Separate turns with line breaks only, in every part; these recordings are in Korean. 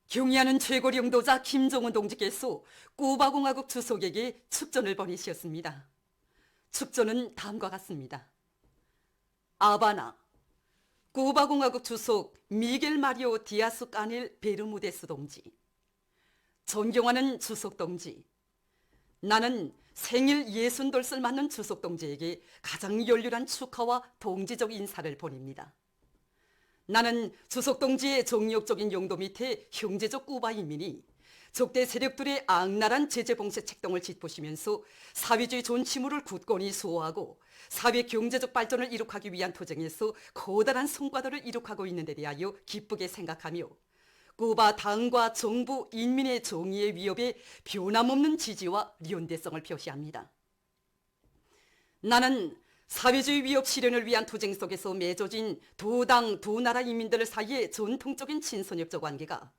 경의하는 최고領導자 김정은 동지께서 쿠바공화국 주석에게 축전을 보내셨습니다. 축전은 다음과 같습니다. 아바나, 쿠바공화국 주석 미겔 마리오 디아스 까넬 베르무데스 동지. 존경하는 주석 동지, 나는 생일 60돌을 맞는 주석 동지에게 가장 열렬한 축하와 동지적 인사를 보냅니다. 나는 주석 동지의 정력적인 용도 밑에 형제적 쿠바 인민이 적대 세력들의 악랄한 제재 봉쇄 책동을 짚으시면서 사회주의 존치물을 굳건히 수호하고 사회 경제적 발전을 이룩하기 위한 투쟁에서 커다란 성과들을 이룩하고 있는 데 대하여 기쁘게 생각하며 쿠바 당과 정부, 인민의 정의의 위협에 변함없는 지지와 연대성을 표시합니다. 나는 사회주의 위협 실현을 위한 투쟁 속에서 맺어진 두 당, 두 나라 인민들 사이의 전통적인 친선협적 관계가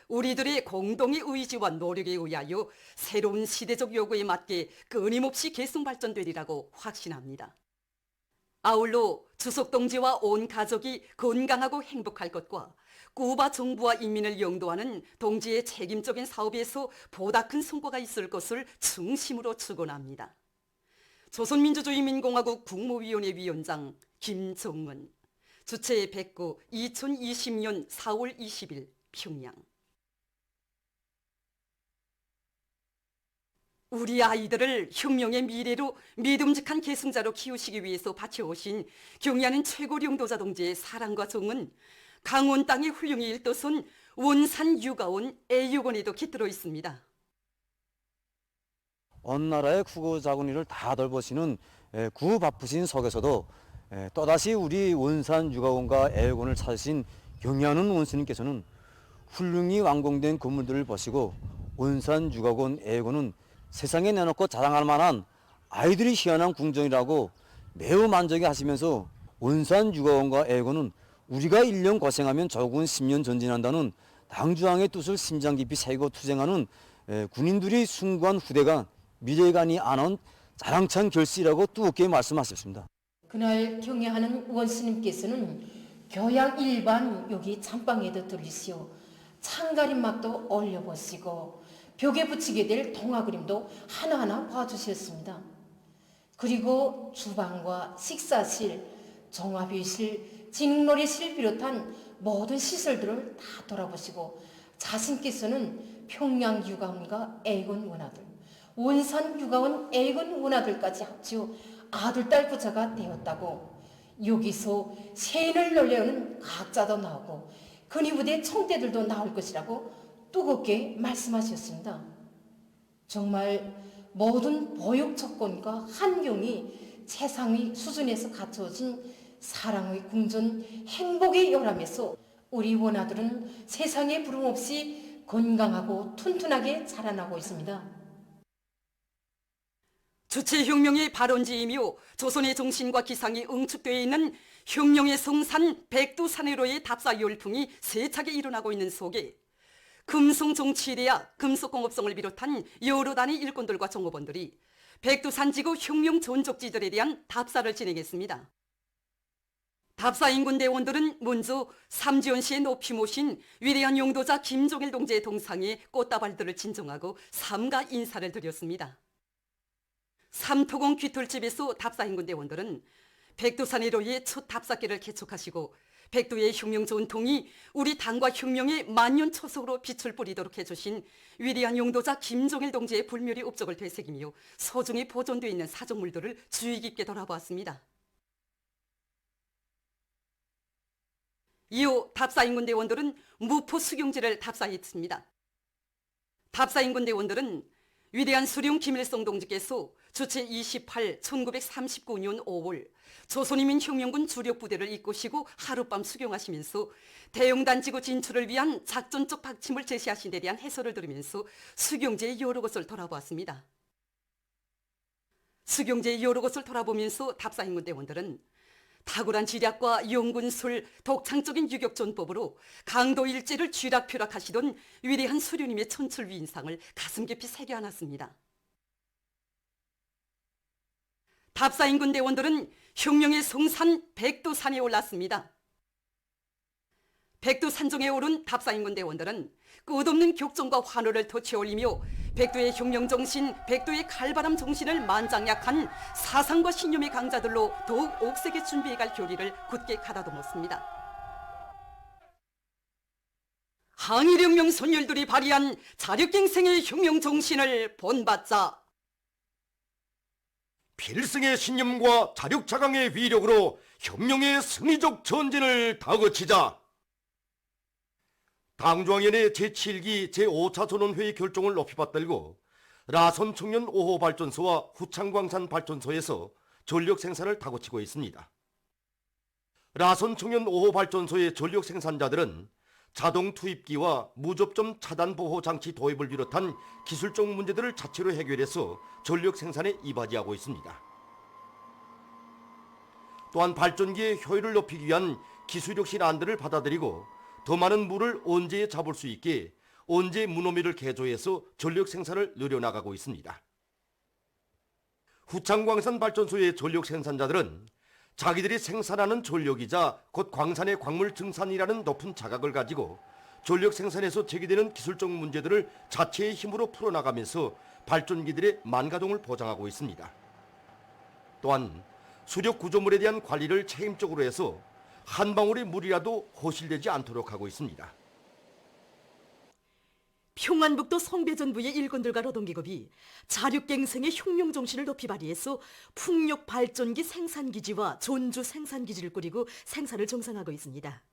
우리들의 공동의 의지와 노력에 의하여 새로운 시대적 요구에 맞게 끊임없이 계속 발전되리라고 확신합니다. 아울러 주석 동지와 온 가족이 건강하고 행복할 것과 쿠바 정부와 인민을 영도하는 동지의 책임적인 사업에서 보다 큰 성과가 있을 것을 중심으로 축원합니다. 조선민주주의인민공화국 국무위원회 위원장 김정은, 주최 109 2020년 4월 20일 평양. 우리 아이들을 혁명의 미래로 믿음직한 계승자로 키우시기 위해서 바쳐오신 경의하는 최고領導자 동지의 사랑과 정은 강원 땅에 훌륭히 일떠선 원산 유가원 애육원에도 깃들어 있습니다.
어느 나라의 크고 작은 일을 다 돌보시는 구 바쁘신 속에서도 또다시 우리 원산 육아원과 애육원을 찾으신 경의하는 원스님께서는 훌륭히 완공된 건물들을 보시고 원산 육아원 애육원은 세상에 내놓고 자랑할 만한 아이들이 희한한 궁정이라고 매우 만족해 하시면서 원산 육아원과 애육원은 우리가 1년 고생하면 조국은 10년 전진한다는 당주왕의 뜻을 심장 깊이 새기고 투쟁하는 군인들이 숭고한 후대가 미래관이 안온 자랑찬 결실이라고 뜨겁게 말씀하셨습니다.
그날 경애하는 원스님께서는 교양 일반 여기 잠방에도 들리시오. 창가림막도 올려보시고 벽에 붙이게 될 동화 그림도 하나하나 봐주셨습니다. 그리고 주방과 식사실, 종합의실, 진흥놀이실 비롯한 모든 시설들을 다 돌아보시고 자신께서는 평양 육아원과 애군 원아들, 원산 육아원 애군 원아들까지 합쳐 아들, 딸 부자가 되었다고 여기서 세인을 놀려오는 각자도 나오고 근위부대 총대들도 나올 것이라고 뜨겁게 말씀하셨습니다. 정말 모든 보육 조건과 환경이 최상위 수준에서 갖춰진 사랑의 궁전 행복의 요람에서 우리 원아들은 세상에 부름 없이 건강하고 튼튼하게 자라나고 있습니다.
주체혁명의 발원지이며 조선의 정신과 기상이 응축되어 있는 혁명의 성산 백두산해로의 답사 열풍이 세차게 일어나고 있는 속에 금성정치대학, 금속공업성을 비롯한 여러 단위 일꾼들과 정보원들이 백두산지구 혁명 전적지들에 대한 답사를 진행했습니다. 답사 인근대원들은 먼저 삼지연시에 높이 모신 위대한 용도자 김종일 동지의 동상에 꽃다발들을 진정하고 삼가 인사를 드렸습니다. 삼토공 귀털집에서 답사 인근대원들은 백두산해로의 첫 답사길을 개척하시고 백두의 혁명 전통이 우리 당과 혁명의 만년초석으로 빛을 뿌리도록 해주신 위대한 용도자 김종일 동지의 불멸의 업적을 되새기며 소중히 보존되어 있는 사적물들을 주의 깊게 돌아보았습니다. 이후 답사 인근대원들은 무포 수경지를 답사했습니다. 답사 인근대원들은 위대한 수령 김일성 동지께서 주체 28 1939년 5월 조선인민혁명군 주력부대를 이끄시고 하룻밤 수경하시면서 대영단지구 진출을 위한 작전적 방침을 제시하신 데 대한 해설을 들으면서 수경제의 여러 것을 돌아보았습니다. 수경제의 여러 것을 돌아보면서 답사 인근대원들은 탁월한 지략과 연군술, 독창적인 유격전법으로 강도 일제를 쥐락펴락하시던 위대한 수령님의 천출위인상을 가슴 깊이 새겨안았습니다. 답사 인근대원들은 혁명의 성산 백두산에 올랐습니다. 백두 산정에 오른 답사인군 대원들은 끝없는 격정과 환호를 토치올리며 백두의 혁명정신, 백두의 칼바람 정신을 만장약한 사상과 신념의 강자들로 더욱 옥색에 준비해갈 교리를 굳게 가다듬었습니다. 항일혁명 선열들이 발휘한 자력갱생의 혁명정신을 본받자.
필승의 신념과 자력자강의 위력으로 혁명의 승리적 전진을 다그치자. 당중앙위원회 제7기 제5차 전원회의 결정을 높이 받들고 라선 청년 5호 발전소와 후창광산 발전소에서 전력 생산을 다그치고 있습니다. 라선 청년 5호 발전소의 전력 생산자들은 자동 투입기와 무접점 차단 보호 장치 도입을 비롯한 기술적 문제들을 자체로 해결해서 전력 생산에 이바지하고 있습니다. 또한 발전기의 효율을 높이기 위한 기술혁신 안들을 받아들이고 더 많은 물을 온재에 잡을 수 있게 온재 문어미를 개조해서 전력 생산을 늘려나가고 있습니다. 후창광산 발전소의 전력 생산자들은 자기들이 생산하는 전력이자 곧 광산의 광물 증산이라는 높은 자각을 가지고 전력 생산에서 제기되는 기술적 문제들을 자체의 힘으로 풀어나가면서 발전기들의 만가동을 보장하고 있습니다. 또한 수력 구조물에 대한 관리를 책임적으로 해서 한 방울의 물이라도 허실되지 않도록 하고 있습니다.
평안북도 성배전부의 일꾼들과 노동기업이 자력갱생의 혁명정신을 높이 발휘해서 풍력 발전기 생산기지와 존주 생산기지를 꾸리고 생산을 정상화하고 있습니다.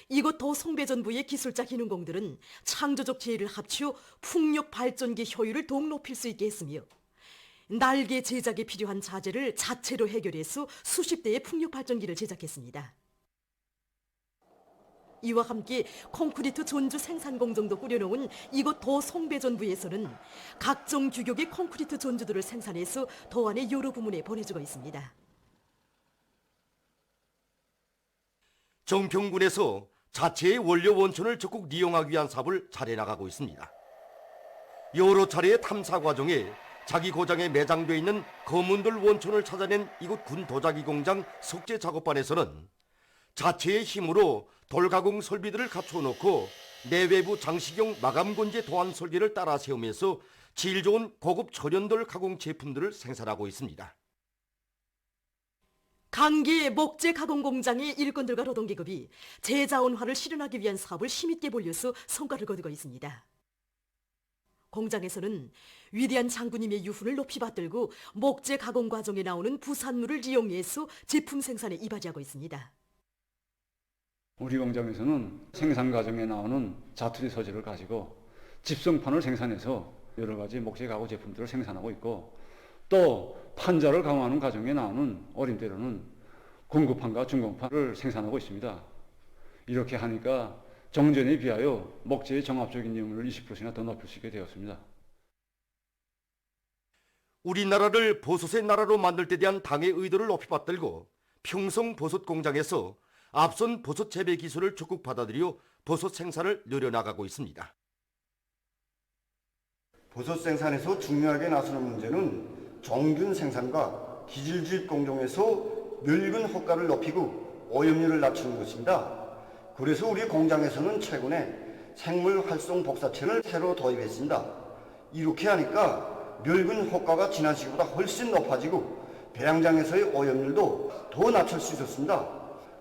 이곳 도성배전부의 기술자 기능공들은 창조적 지혜를 합치어 풍력 발전기 효율을 더욱 높일 수 있게 했으며 날개 제작에 필요한 자재를 자체로 해결해서 수십 대의 풍력 발전기를 제작했습니다. 이와 함께 콘크리트 존주 생산 공정도 꾸려놓은 이곳 도성배전부에서는 각종 규격의 콘크리트 존주들을 생산해서 도안의 여러 부문에 보내주고 있습니다.
정평군에서 자체의 원료 원천을 적극 이용하기 위한 사업을 잘 해나가고 있습니다. 여러 차례의 탐사 과정에 자기 고장에 매장되어 있는 검은돌 원천을 찾아낸 이곳 군 도자기 공장 석재 작업반에서는 자체의 힘으로 돌가공 설비들을 갖춰놓고 내외부 장식용 마감건재 도안 설계를 따라 세우면서 질 좋은 고급 절연돌 가공 제품들을 생산하고 있습니다.
강계 목재 가공 공장의 일꾼들과 노동기업이 재자원화를 실현하기 위한 사업을 힘있게 벌려서 성과를 거두고 있습니다. 공장에서는 위대한 장군님의 유훈을 높이 받들고 목재 가공 과정에 나오는 부산물을 이용해서 제품 생산에 이바지하고 있습니다.
우리 공장에서는 생산 과정에 나오는 자투리 소재를 가지고 집성판을 생산해서 여러 가지 목재 가구 제품들을 생산하고 있고, 또 판자를 강화하는 과정에 나오는 어림대로는 공급판과 중공판을 생산하고 있습니다. 이렇게 하니까 정전에 비하여 목재의 종합적인 이용률을 20%나 더 높일 수 있게 되었습니다.
우리나라를 보솥의 나라로 만들 때 대한 당의 의도를 높이 받들고 평성 보솥 공장에서 앞선 보솥 재배 기술을 적극 받아들여 보솥 생산을 늘려나가고 있습니다.
보솥 생산에서 중요하게 나서는 문제는 정균 생산과 기질주입 공정에서 늙은 효과를 높이고 오염률을 낮추는 것입니다. 그래서 우리 공장에서는 최근에 생물 활성 복사체를 새로 도입했습니다. 이렇게 하니까 늙은 효과가 지난 시기보다 훨씬 높아지고 배양장에서의 오염률도 더 낮출 수 있었습니다.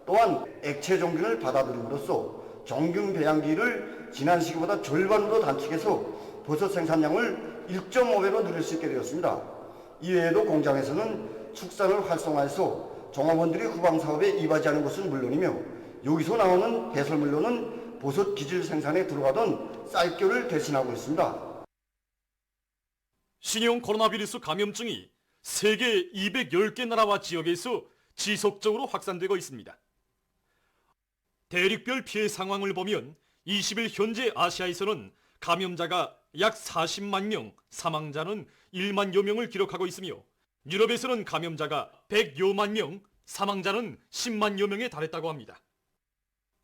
또한 액체 정균을 받아들임으로써 정균 배양기를 지난 시기보다 절반으로 단축해서 버섯 생산량을 1.5배로 늘릴 수 있게 되었습니다. 이외에도 공장에서는 축산을 활성화해서 종업원들이 후방 사업에 이바지하는 것은 물론이며 여기서 나오는 배설물로는 버섯 기질 생산에 들어가던 쌀겨를 대신하고 있습니다.
신형 코로나 바이러스 감염증이 세계 210개 나라와 지역에서 지속적으로 확산되고 있습니다. 대륙별 피해 상황을 보면 20일 현재 아시아에서는 감염자가 약 40만 명, 사망자는 1만여 명을 기록하고 있으며 유럽에서는 감염자가 100여만 명, 사망자는 10만여 명에 달했다고 합니다.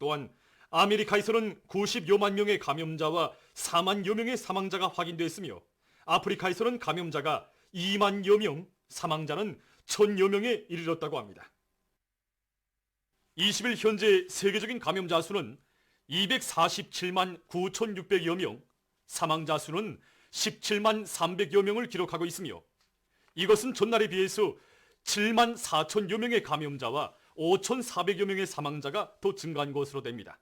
또한 아메리카에서는 90여만 명의 감염자와 4만여 명의 사망자가 확인됐으며 아프리카에서는 감염자가 2만여 명, 사망자는 1,000여 명에 이르렀다고 합니다. 20일 현재 세계적인 감염자 수는 247만 9,600여 명, 사망자 수는 17만 300여 명을 기록하고 있으며 이것은 전날에 비해서 7만 4천여 명의 감염자와 5,400여 명의 사망자가 더 증가한 것으로 됩니다.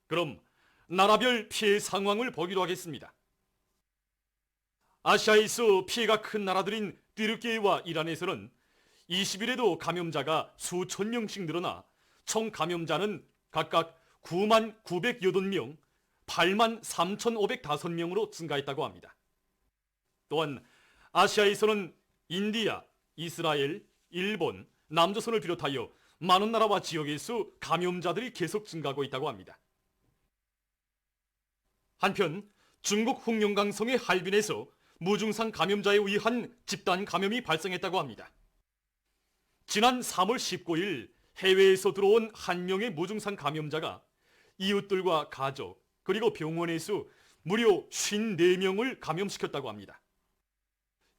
그럼 나라별 피해 상황을 보기로 하겠습니다. 아시아에서 피해가 큰 나라들인 튀르키예와 이란에서는 20일에도 감염자가 수천 명씩 늘어나 총 감염자는 각각 9만 908명, 8만 3,505명으로 증가했다고 합니다. 또한 아시아에서는 인디아, 이스라엘, 일본, 남조선을 비롯하여 많은 나라와 지역에서 감염자들이 계속 증가하고 있다고 합니다. 한편 중국 흑룡강성의 할빈에서 무증상 감염자에 의한 집단 감염이 발생했다고 합니다. 지난 3월 19일 해외에서 들어온 한 명의 무증상 감염자가 이웃들과 가족 그리고 병원에서 무려 54명을 감염시켰다고 합니다.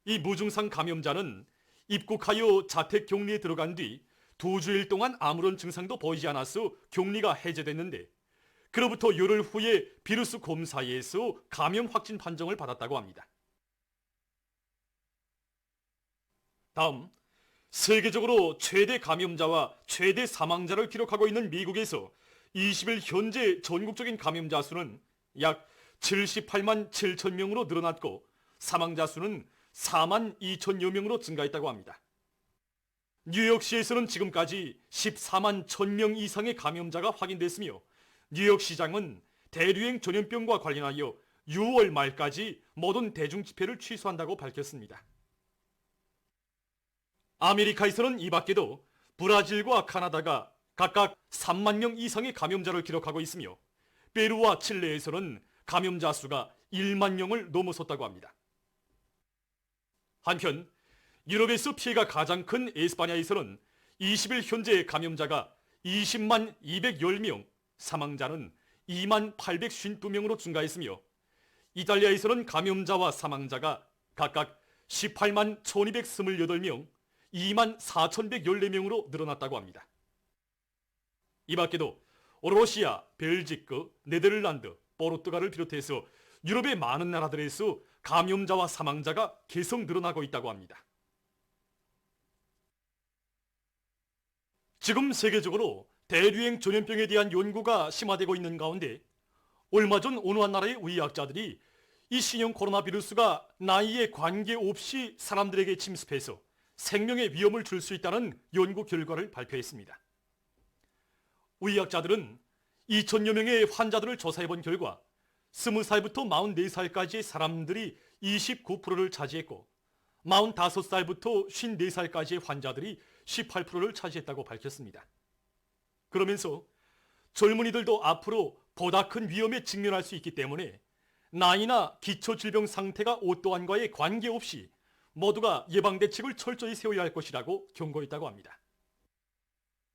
이 무증상 감염자는 입국하여 자택 격리에 들어간 뒤 2주일 동안 아무런 증상도 보이지 않아서 격리가 해제됐는데 그로부터 열흘 후에 비루스 검사에서 감염 확진 판정을 받았다고 합니다. 다음, 세계적으로 최대 감염자와 최대 사망자를 기록하고 있는 미국에서 20일 현재 전국적인 감염자 수는 약 78만 7천 명으로 늘어났고 사망자 수는 4만 2천여 명으로 증가했다고 합니다. 뉴욕시에서는 지금까지 14만 1,000명 이상의 감염자가 확인됐으며 뉴욕시장은 대류행 전염병과 관련하여 6월 말까지 모든 대중 집회를 취소한다고 밝혔습니다. 아메리카에서는 이 밖에도 브라질과 카나다가 각각 3만 명 이상의 감염자를 기록하고 있으며 페루와 칠레에서는 감염자 수가 1만 명을 넘어섰다고 합니다. 한편 유럽에서 피해가 가장 큰 에스파냐에서는 20일 현재 감염자가 20만 210명, 사망자는 2만 852명으로 증가했으며 이탈리아에서는 감염자와 사망자가 각각 18만 1228명, 2만 4114명으로 늘어났다고 합니다. 이 밖에도 러시아, 벨지크, 네덜란드, 포르투갈을 비롯해서 유럽의 많은 나라들에서 감염자와 사망자가 계속 늘어나고 있다고 합니다. 지금 세계적으로 대류행 전염병에 대한 연구가 심화되고 있는 가운데 얼마 전 어느 한 나라의 의학자들이 이 신형 코로나 바이러스가 나이에 관계없이 사람들에게 침습해서 생명에 위험을 줄 수 있다는 연구 결과를 발표했습니다. 의학자들은 2천여 명의 환자들을 조사해본 결과 20살부터 44살까지의 사람들이 29%를 차지했고 45살부터 54살까지의 환자들이 18%를 차지했다고 밝혔습니다. 그러면서 젊은이들도 앞으로 보다 큰 위험에 직면할 수 있기 때문에 나이나 기초질병 상태가 어떠한과에 관계없이 모두가 예방대책을 철저히 세워야 할 것이라고 경고했다고 합니다.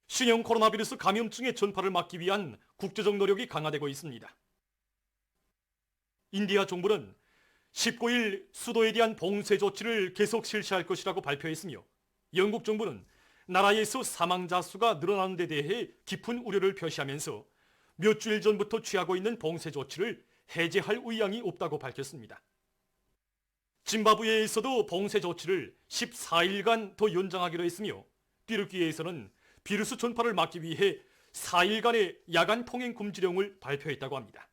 신형 코로나 바이러스 감염증의 전파를 막기 위한 국제적 노력이 강화되고 있습니다. 인디아 정부는 19일 수도에 대한 봉쇄 조치를 계속 실시할 것이라고 발표했으며 영국 정부는 나라에서 사망자 수가 늘어나는 데 대해 깊은 우려를 표시하면서 몇 주일 전부터 취하고 있는 봉쇄 조치를 해제할 의향이 없다고 밝혔습니다. 짐바브웨에서도 봉쇄 조치를 14일간 더 연장하기로 했으며 튀르키예에서는 비루스 전파를 막기 위해 4일간의 야간 통행 금지령을 발표했다고 합니다.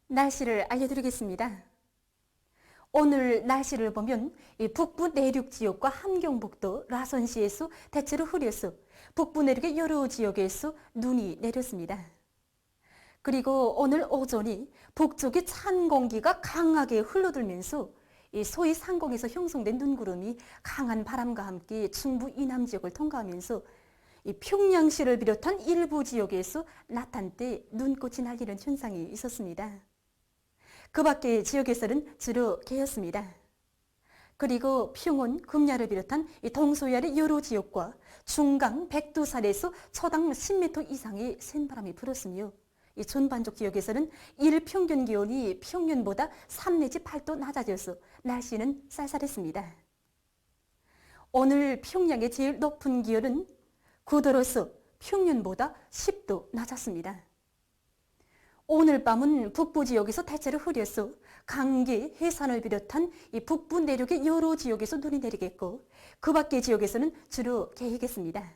날씨를 알려드리겠습니다. 오늘 날씨를 보면 북부 내륙 지역과 함경북도 라선시에서 대체로 흐려서 북부 내륙의 여러 지역에서 눈이 내렸습니다. 그리고 오늘 오전이 북쪽에 찬 공기가 강하게 흘러들면서 소위 상공에서 형성된 눈구름이 강한 바람과 함께 중부 이남 지역을 통과하면서 평양시를 비롯한 일부 지역에서 낮한때 눈꽃이 날리는 현상이 있었습니다. 그 밖의 지역에서는 주로 개였습니다. 그리고 평원, 금야를 비롯한 이 동서야의 여러 지역과 중강, 백두산에서 초당 10m 이상의 센바람이 불었으며 이 전반적 지역에서는 일평균 기온이 평년보다 3 내지 8도 낮아져서 날씨는 쌀쌀했습니다. 오늘 평양의 제일 높은 기온은 9도로서 평년보다 10도 낮았습니다. 오늘 밤은 북부 지역에서 대체로 흐려서 강계, 해산을 비롯한 이 북부 내륙의 여러 지역에서 눈이 내리겠고 그 밖의 지역에서는 주로 개이겠습니다.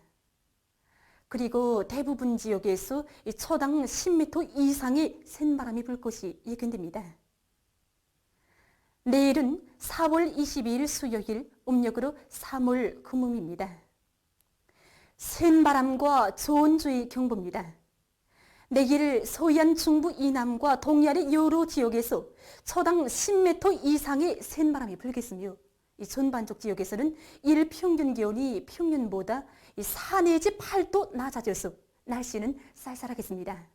그리고 대부분 지역에서 이 초당 10m 이상의 센바람이 불 것이 예견됩니다. 내일은 4월 22일 수요일, 음력으로 3월 금음입니다. 센바람과 저온주의 경보입니다. 내일 서해안 중부 이남과 동해안의 여러 지역에서 초당 10m 이상의 센바람이 불겠으며 이 전반적 지역에서는 일평균 기온이 평년보다 4 내지 8도 낮아져서 날씨는 쌀쌀하겠습니다.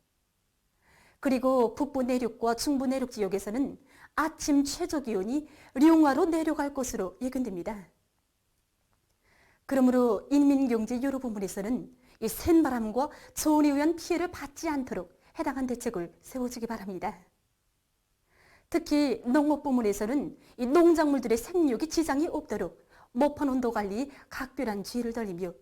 그리고 북부 내륙과 중부 내륙 지역에서는 아침 최저 기온이 령화로 내려갈 것으로 예견됩니다. 그러므로 인민경제 여러 부문에서는 이 센바람과 저온에 의한 피해를 받지 않도록 해당한 대책을 세워주기 바랍니다. 특히 농업 부문에서는 이 농작물들의 생육에 지장이 없도록 모판 온도 관리에 각별한 주의를 돌리며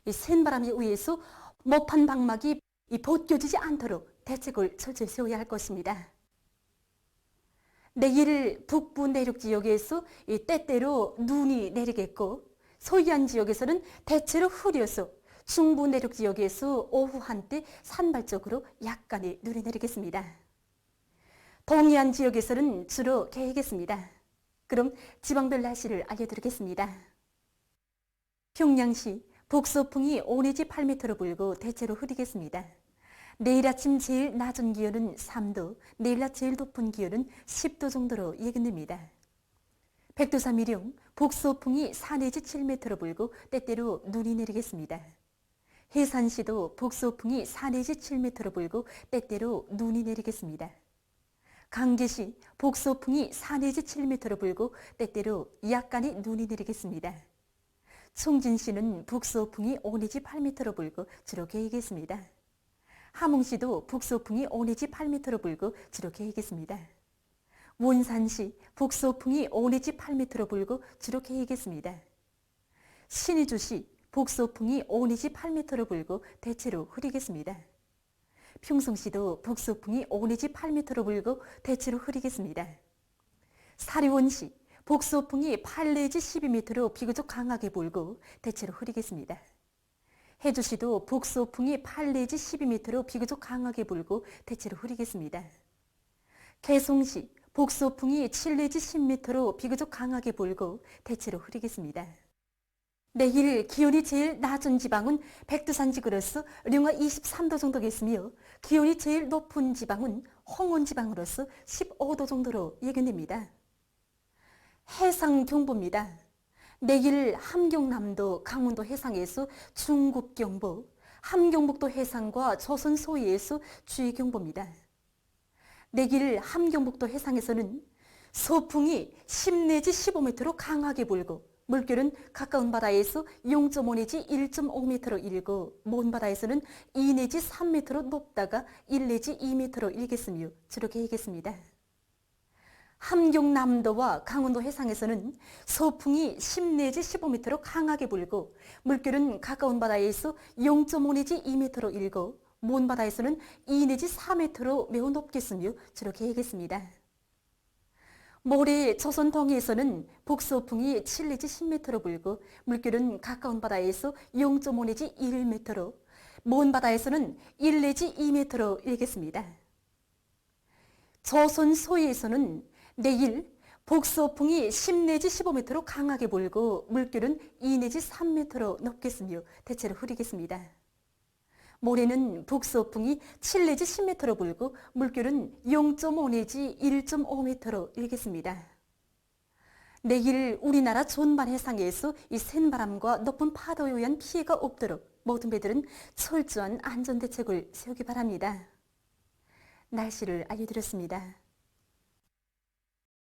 이 센바람에 의해서 모판 방막이 벗겨지지 않도록 대책을 철저히 세워야 할 것입니다. 내일 북부 내륙 지역에서 때때로 눈이 내리겠고 서해안 지역에서는 대체로 흐려서 중부 내륙 지역에서 오후 한때 산발적으로 약간의 눈이 내리겠습니다. 동해안 지역에서는 주로 개이겠습니다. 그럼 지방별 날씨를 알려드리겠습니다. 평양시 북서풍이 5 내지 8m로 불고 대체로 흐리겠습니다. 내일 아침 제일 낮은 기온은 3도, 내일 낮 제일 높은 기온은 10도 정도로 예견됩니다. 백두산 미령 북서풍이 4 내지 7m로 불고 때때로 눈이 내리겠습니다. 해산시도 북서풍이 4 내지 7m로 불고 때때로 눈이 내리겠습니다. 강계시 북서풍이 4 내지 7m로 불고 때때로 약간의 눈이 내리겠습니다. 총진시는 북서풍이 5 내지 8m로 불고 주로 개이겠습니다. 함흥시도 북서풍이 5 내지 8m로 불고 주로 개이겠습니다. 원산시 북서풍이 5 내지 8m로 불고 주로 개이겠습니다. 신의주시 북서풍이 5 내지 8m로 불고 대체로 흐리겠습니다. 평성시도 북서풍이 5 내지 8m로 불고 대체로 흐리겠습니다. 사리원시 북서풍이 8 내지 12m로 비교적 강하게 불고 대체로 흐리겠습니다. 해주시도 북서풍이 8 내지 12m로 비교적 강하게 불고 대체로 흐리겠습니다. 개송시 북서풍이 7 내지 10m로 비교적 강하게 불고 대체로 흐리겠습니다. 내일 기온이 제일 낮은 지방은 백두산 지구로서 령화 23도 정도겠으며 기온이 제일 높은 지방은 홍원 지방으로서 15도 정도로 예견됩니다. 해상경보입니다. 내일 함경남도, 강원도 해상에서 중국경보, 함경북도 해상과 조선 소해에서 주의경보입니다. 내일 함경북도 해상에서는 서풍이 10 내지 15m로 강하게 불고 물결은 가까운 바다에서 0.5 내지 1.5m로 일고 먼 바다에서는 2 내지 3m로 높다가 1 내지 2m로 일겠으며 주로 개이겠습니다. 함경남도와 강원도 해상에서는 서풍이 10 내지 15m로 강하게 불고 물결은 가까운 바다에서 0.5 내지 2m로 일고 먼 바다에서는 2 내지 4m로 매우 높겠으며 주로 개이겠습니다. 모레 조선 동해에서는 북서풍이 7 내지 10m로 불고 물결은 가까운 바다에서 0.5 내지 1m로 먼 바다에서는 1 내지 2m로 일겠습니다. 조선 소해에서는 내일 북서풍이 10 내지 15m로 강하게 불고 물결은 2 내지 3m로 높겠으며 대체로 흐리겠습니다. 모레는 북서풍이 7 내지 10m로 불고 물결은 0.5 내지 1.5m로 일겠습니다. 내일 우리나라 전반 해상에서 이 센바람과 높은 파도에 의한 피해가 없도록 모든 배들은 철저한 안전대책을 세우기 바랍니다. 날씨를 알려드렸습니다.